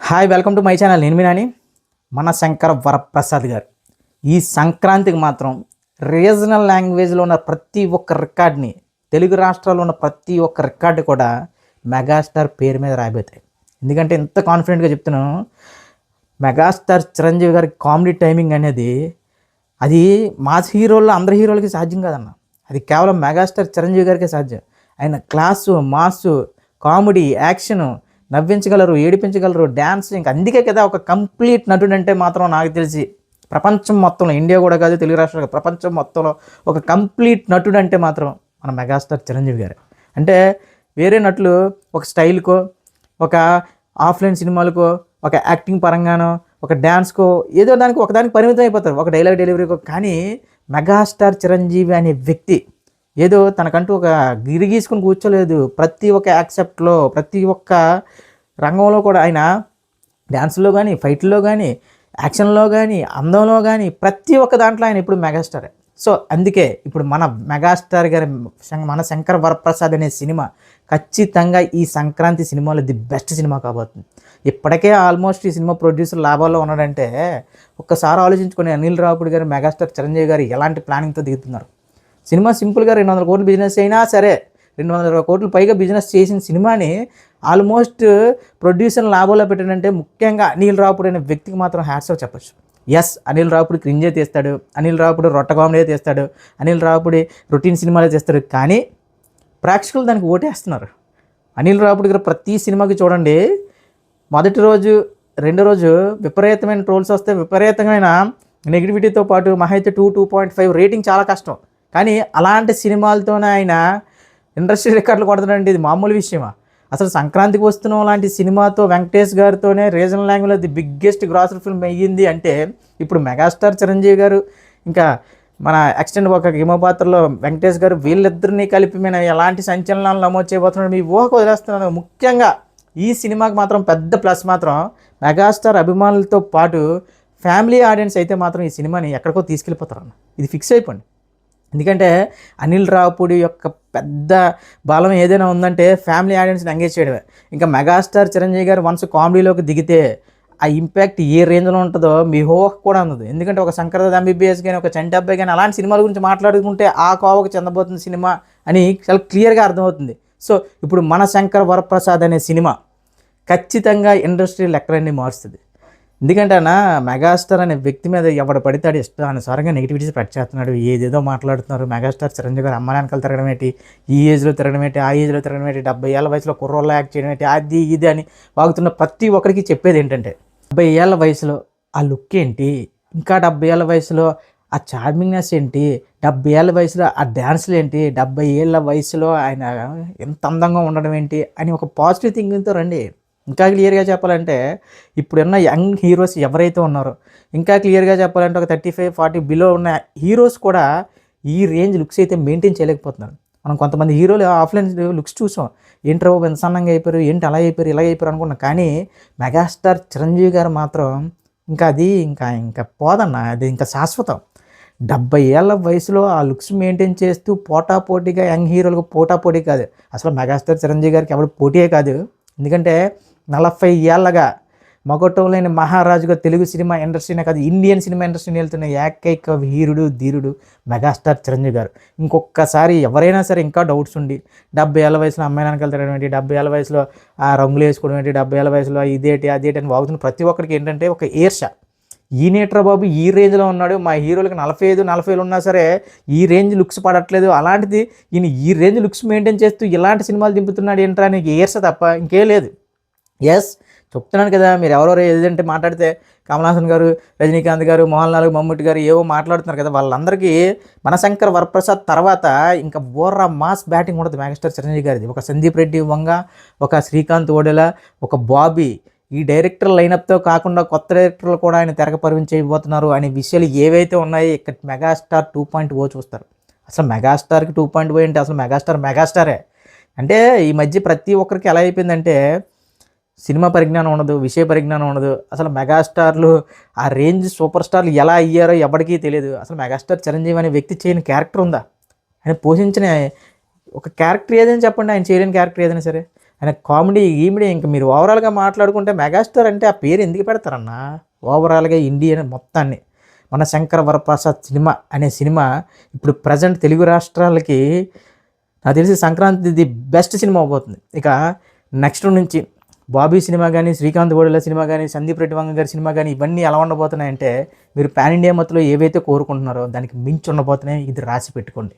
Hi, welcome to my channel. నేను మీ నాని. మన శంకర వరప్రసాద్ గారు ఈ సంక్రాంతికి మాత్రం రీజనల్ లాంగ్వేజ్లో ఉన్న ప్రతి ఒక్క రికార్డ్ని, తెలుగు రాష్ట్రాల్లో ఉన్న ప్రతి ఒక్క రికార్డు కూడా మెగాస్టార్ పేరు మీద రాబోతాయి. ఎందుకంటే ఇంత కాన్ఫిడెంట్గా చెప్తున్నాను. మెగాస్టార్ చిరంజీవి గారి కామెడీ టైమింగ్ అనేది అది మాస్ హీరోల్లో అందరి హీరోలకి సాధ్యం కాదన్న. అది కేవలం మెగాస్టార్ చిరంజీవి గారికే సాధ్యం. ఆయన క్లాసు, మాసు, కామెడీ, యాక్షను, నవ్వించగలరు, ఏడిపించగలరు, డ్యాన్స్. ఇంకా అందుకే కదా ఒక కంప్లీట్ నటుడు అంటే మాత్రం నాకు తెలిసి ప్రపంచం మొత్తంలో, ఇండియా కూడా కాదు, తెలుగు రాష్ట్రాలు, ప్రపంచం మొత్తంలో ఒక కంప్లీట్ నటుడు అంటే మాత్రం మన మెగాస్టార్ చిరంజీవి గారు. అంటే వేరే నటులు ఒక స్టైల్కో, ఒక ఆఫ్లైన్ సినిమాలకో, ఒక యాక్టింగ్ పరంగానో, ఒక డ్యాన్స్కో, ఏదో దానికి ఒకదానికి పరిమితం అయిపోతారు, ఒక డైలాగ్ డెలివరీకో. కానీ మెగాస్టార్ చిరంజీవి అనే వ్యక్తి ఏదో తనకంటూ ఒక గిరి గీసుకుని కూర్చోలేదు. ప్రతి ఒక్క యాక్సెప్ట్లో, ప్రతి ఒక్క రంగంలో కూడా ఆయన డ్యాన్స్లో కానీ, ఫైట్లో కానీ, యాక్షన్లో కానీ, అందంలో కానీ ప్రతి ఒక్క దాంట్లో ఆయన ఇప్పుడు మెగాస్టారే. సో అందుకే ఇప్పుడు మన మెగాస్టార్ గారి మన శంకర వరప్రసాద్ అనే సినిమా ఖచ్చితంగా ఈ సంక్రాంతి సినిమాలో ది బెస్ట్ సినిమా కాబోతుంది. ఇప్పటికే ఆల్మోస్ట్ ఈ సినిమా ప్రొడ్యూసర్ లాభాల్లో ఉన్నాడంటే ఒక్కసారి ఆలోచించుకొని అనిల్ రావుపూడి గారు, మెగాస్టార్ చిరంజీవి గారు ఎలాంటి ప్లానింగ్తో దిగుతున్నారు. సినిమా సింపుల్గా 200 కోట్లు బిజినెస్ అయినా సరే, 220 కోట్లు పైగా బిజినెస్ చేసిన సినిమాని ఆల్మోస్ట్ ప్రొడ్యూసర్ లాభంలో పెట్టాడంటే ముఖ్యంగా అనిల్ రావుపూడి అనే వ్యక్తికి మాత్రం హ్యాట్స్ ఆఫ్ చెప్పచ్చు. ఎస్, అనిల్ రావుపూడి క్రింజే తీస్తాడు, అనిల్ రావుపూడి రొట్ట కామెడీ తీస్తాడు, అనిల్ రావుపూడి రొటీన్ సినిమాలే తీస్తాడు. కానీ ప్రేక్షకులు దానికి ఓటేస్తున్నారు. అనిల్ రావుపూడి గారు ప్రతి సినిమాకి చూడండి, మొదటి రోజు, రెండో రోజు విపరీతమైన ట్రోల్స్ వస్తే, విపరీతమైన నెగిటివిటీతో పాటు మహా అయితే 2.5 రేటింగ్ చాలా కష్టం. కానీ అలాంటి సినిమాలతోనే ఆయన ఇండస్ట్రీ రికార్డులు కొడుతున్నాడంటే ఇది మామూలు విషయమా? అసలు సంక్రాంతికి వస్తున్నాం లాంటి సినిమాతో వెంకటేష్ గారితోనే రీజనల్ లాంగ్వేజ్లో ది బిగ్గెస్ట్ గ్రాసరీ ఫిల్మ్ అయ్యింది అంటే ఇప్పుడు మెగాస్టార్ చిరంజీవి గారు, ఇంకా మన ఎక్స్టెండ్ ఒక హిమపాత్రలో వెంకటేష్ గారు, వీళ్ళిద్దరినీ కలిపి మేము ఎలాంటి సంచలనాలు నమోదు చేయబోతున్నాడు మీ ఊహకు వదిలేస్తున్నాను. ముఖ్యంగా ఈ సినిమాకి మాత్రం పెద్ద ప్లస్ మాత్రం మెగాస్టార్ అభిమానులతో పాటు ఫ్యామిలీ ఆడియన్స్ అయితే మాత్రం ఈ సినిమాని ఎక్కడికో తీసుకెళ్ళిపోతారన్న, ఇది ఫిక్స్ అయిపోండి. ఎందుకంటే అనిల్ రావుపూడి యొక్క పెద్ద బలం ఏదైనా ఉందంటే ఫ్యామిలీ ఆడియన్స్ని ఎంగేజ్ చేయడమే. ఇంకా మెగాస్టార్ చిరంజీవి గారు వన్స్ కామెడీలోకి దిగితే ఆ ఇంపాక్ట్ ఏ రేంజ్లో ఉంటుందో మీ హోహ్ కూడా ఉండదు. ఎందుకంటే ఒక శంకరదాద ఎంబీబీఎస్ కానీ, ఒక చంటి అబ్బాయి కానీ అలాంటి సినిమాల గురించి మాట్లాడుకుంటే ఆ కోవకు చెందబోతున్న సినిమా అని చాలా క్లియర్గా అర్థమవుతుంది. సో ఇప్పుడు మన శంకర వరప్రసాద్ అనే సినిమా ఖచ్చితంగా ఇండస్ట్రీ లెక్కలన్నీ మారుస్తుంది. ఎందుకంటే అన్న, మెగాస్టార్ అనే వ్యక్తి మీద ఎవడు పడితే ఇష్టానుసారంగా నెగిటివిటీస్ స్ప్రెడ్ చేస్తున్నాడు, ఏదేదో మాట్లాడుతున్నారు. మెగాస్టార్ చిరంజీవి గారు అమ్మ వెనకాల తిరగడం ఏంటి, ఈ ఏజ్లో తిరగడం ఏంటి, ఆ ఏజ్లో తిరగడం ఏంటి, 70 ఏళ్ళ వయసులో కుర్రోళ్ళ యాక్ట్ చేయడం ఏంటి, అది ఇది అని వాగుతున్న ప్రతి ఒక్కరికి చెప్పేది ఏంటంటే 70 ఏళ్ళ వయసులో ఆ లుక్ ఏంటి, ఇంకా 70 ఏళ్ళ వయసులో ఆ చార్మింగ్నెస్ ఏంటి, 70 ఏళ్ళ వయసులో ఆ డ్యాన్స్లు ఏంటి, 70 ఏళ్ళ వయసులో ఆయన ఎంత అందంగా ఉండడం ఏంటి అని ఒక పాజిటివ్ థింకింగ్తో రండి. ఇంకా క్లియర్గా చెప్పాలంటే ఇప్పుడున్న యంగ్ హీరోస్ ఎవరైతే ఉన్నారో, ఇంకా క్లియర్గా చెప్పాలంటే ఒక 35-40 బిలో ఉన్న హీరోస్ కూడా ఈ రేంజ్ లుక్స్ అయితే మెయింటైన్ చేయలేకపోతున్నారు. మనం కొంతమంది హీరోలు ఆఫ్లైన్ లుక్స్ చూసాం, ఏంట్రా బాబు ఎంత సన్నంగా అయిపోయారు, ఏంటి అలా అయిపోయారు, ఇలా అయిపోయారు అనుకున్నాం. కానీ మెగాస్టార్ చిరంజీవి గారు మాత్రం ఇంకా అది ఇంకా పోదన్న, అది ఇంకా శాశ్వతం. 70 ఏళ్ళ వయసులో ఆ లుక్స్ మెయింటైన్ చేస్తూ పోటాపోటీగా యంగ్ హీరోలకు పోటాపోటీ కాదు, అసలు మెగాస్టార్ చిరంజీవి గారికి ఎవరు పోటీయే కాదు. ఎందుకంటే 40 ఏళ్ళగా మగటం లేని మహారాజుగా తెలుగు సినిమా ఇండస్ట్రీనే కాదు, ఇండియన్ సినిమా ఇండస్ట్రీని వెళ్తున్న ఏకైక హీరుడు, ధీరుడు మెగాస్టార్ చిరంజీవి గారు. ఇంకొకసారి ఎవరైనా సరే ఇంకా డౌట్స్ ఉండి 70 ఏళ్ళ వయసులో అమ్మాయి వెనకాల తిరగడం ఏంటి, 70 ఏళ్ళ వయసులో ఆ రంగులు వేసుకోవడం ఏంటి, 70 ఏళ్ళ వయసులో ఇదేటి అదేటి అని వాగుతున్న ప్రతి ఒక్కరికి ఏంటంటే ఒక ఈర్ష. ఈనేట్రా బాబు ఈ రేంజ్లో ఉన్నాడు, మా హీరోలకి 45-40 ఉన్నా సరే ఈ రేంజ్ లుక్స్ పడట్లేదు, అలాంటిది ఈయన ఈ రేంజ్ లుక్స్ మెయింటైన్ చేస్తూ ఇలాంటి సినిమాలు దింపుతున్నాడు ఏంట్రా నీకు ఈర్ష తప్ప ఇంకేం లేదు. ఎస్, చెప్తున్నాను కదా, మీరు ఎవరెవరో ఏదంటే మాట్లాడితే కమల్ హాసన్ గారు, రజనీకాంత్ గారు, మోహన్ లాల్, మమ్ముట్టి గారు ఏవో మాట్లాడుతున్నారు కదా, వాళ్ళందరికీ మన శంకర్ వరప్రసాద్ తర్వాత ఇంకా బోర్రా మాస్ బ్యాటింగ్ ఉండదు మెగాస్టార్ చిరంజీవి గారిది. ఒక సందీప్ రెడ్డి వంగ, ఒక శ్రీకాంత్ ఓడెలా, ఒక బాబీ, ఈ డైరెక్టర్ లైనప్తో కాకుండా కొత్త డైరెక్టర్లు కూడా ఆయన తెరక పరివించబోతున్నారు అనే విషయాలు ఏవైతే ఉన్నాయో ఇక్కడ మెగాస్టార్ 2.0 చూస్తారు. అసలు మెగాస్టార్కి 2.0 అంటే అసలు మెగాస్టారే. అంటే ఈ మధ్య ప్రతి ఒక్కరికి ఎలా అయిపోయిందంటే సినిమా పరిజ్ఞానం ఉండదు, విషయ పరిజ్ఞానం ఉండదు. అసలు మెగాస్టార్లు ఆ రేంజ్ సూపర్ స్టార్లు ఎలా అయ్యారో ఎవరికీ తెలియదు. అసలు మెగాస్టార్ చిరంజీవి అనే వ్యక్తి చేయని క్యారెక్టర్ ఉందా? ఆయన పోషించిన ఒక క్యారెక్టర్ ఏదైనా చెప్పండి, ఆయన చేయలేని క్యారెక్టర్ ఏదైనా సరే. ఆయన కామెడీ గీమిడీ ఇంక మీరు ఓవరాల్గా మాట్లాడుకుంటే మెగాస్టార్ అంటే ఆ పేరు ఎందుకు పెడతారన్న? ఓవరాల్గా ఇండియన్ మొత్తాన్ని మన శంకర వరప్రసాద్ సినిమా అనే సినిమా ఇప్పుడు ప్రజెంట్ తెలుగు రాష్ట్రాలకి నాకు తెలిసి సంక్రాంతి ది బెస్ట్ సినిమా అవబోతుంది. ఇక నెక్స్ట్ నుంచి బాబీ సినిమా కానీ, శ్రీకాంత్ బోడెల సినిమా కానీ, సందీప్ రెడ్డి వంగ గారి సినిమా కానీ ఇవన్నీ ఎలా ఉండబోతున్నాయంటే మీరు పాన్ ఇండియా మొత్తంలో ఏవైతే కోరుకుంటున్నారో దానికి మించి ఉండబోతున్నాయి. ఇది రాసి పెట్టుకోండి.